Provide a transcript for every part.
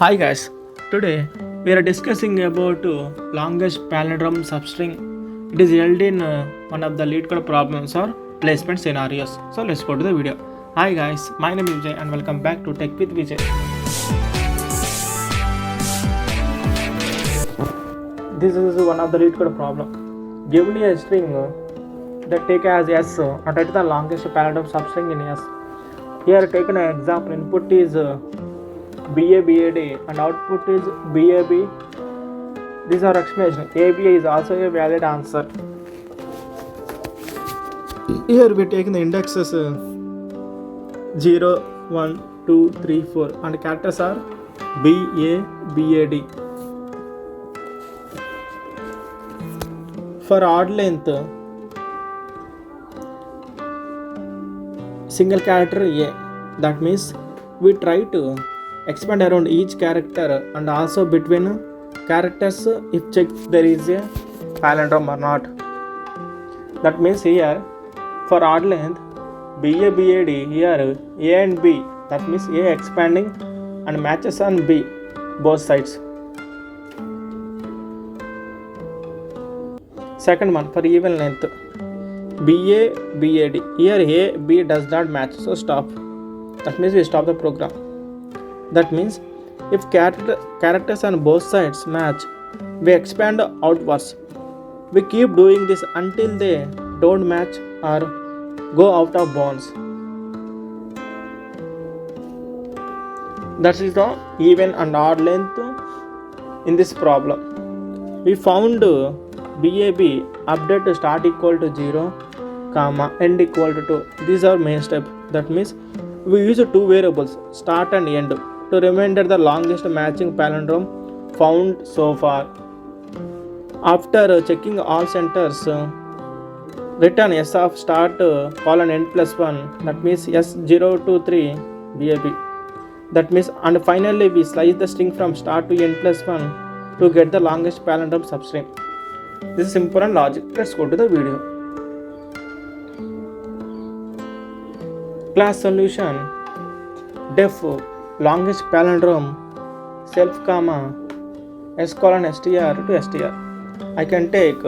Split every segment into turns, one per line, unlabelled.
Hi guys, today we are discussing about longest palindrome substring. It is held in one of the LeetCode problems or placement scenarios. So let's go to the video. Hi guys, my name is Vijay and welcome back to Tech with Vijay. This is one of the LeetCode problem. Give me a string that take as S and write the longest palindrome substring in S. Here taken an example, input is BA, BAD and output is BAB. These are explanation. ABA is also a valid answer. Here we take the indexes 0, 1, 2, 3, 4 and characters are BA, BAD. For odd length, single character A. That means we try to expand around each character and also between characters if check there is a palindrome or not. That means here for odd length BA, BAD, here A and B, that means A expanding and matches on B both sides. Second one for even length BA, BAD, here A, B does not match, so stop. That means we stop the program. That means if characters on both sides match, we expand outwards. We keep doing this until they don't match or go out of bounds. That is the even and odd length in this problem. We found BAB update to start equal to 0, comma end equal to 2. These are main step. That means we use two variables start and end to remember the longest matching palindrome found so far. After checking all centers, return S of start colon end plus 1, that means S0 to 3 BAB. That means and finally we slice the string from start to end plus 1 to get the longest palindrome substring. This is simple and logic. Let's go to the video. Class solution def longest palindrome self comma s colon str to str. I can take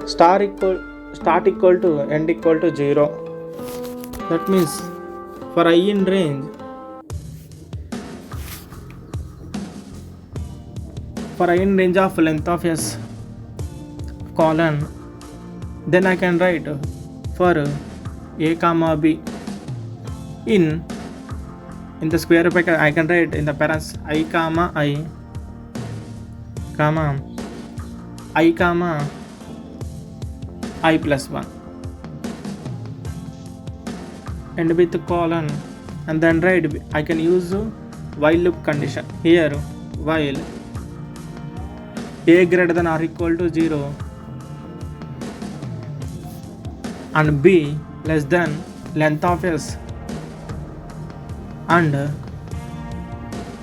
start equal to end equal to 0. That means for I in range of length of s colon, then I can write for a comma b in the square bracket. I can write in the parents I comma I comma I plus 1 and with the colon, and then write I can use while loop condition. Here while a greater than or equal to 0 and b less than length of s and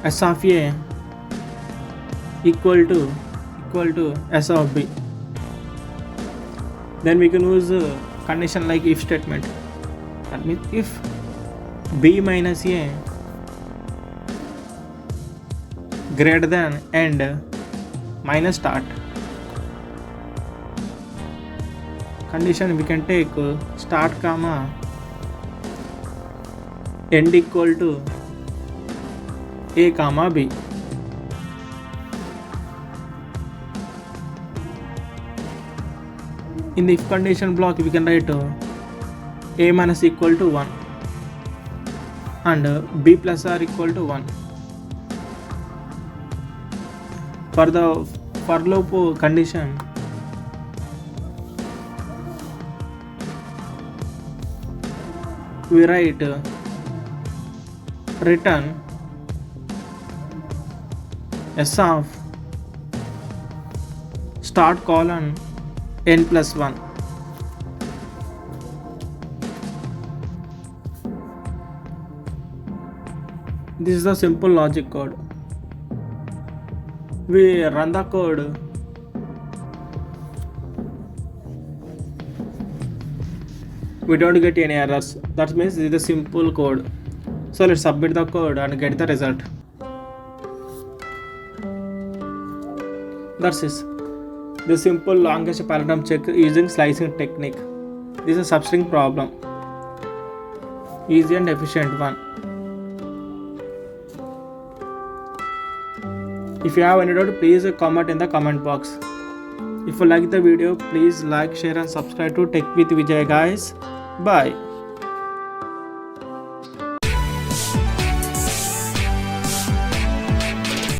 s of a equal to s of b. Then we can use a condition like if statement. That means if b minus a greater than end minus start, condition we can take start comma end equal to a comma b. In the if condition block we can write a minus equal to 1 and b plus r equal to 1. For the for loop condition, we write return s of start colon n plus 1. This is a simple logic code. We run the code. We don't get any errors. That means this is a simple code. So let's submit the code and get the result. That's it. The simple longest palindrome check using slicing technique. This is a substring problem. Easy and efficient one. If you have any doubt, please comment in the comment box. If you like the video, please like, share and subscribe to Tech with Vijay guys. Bye.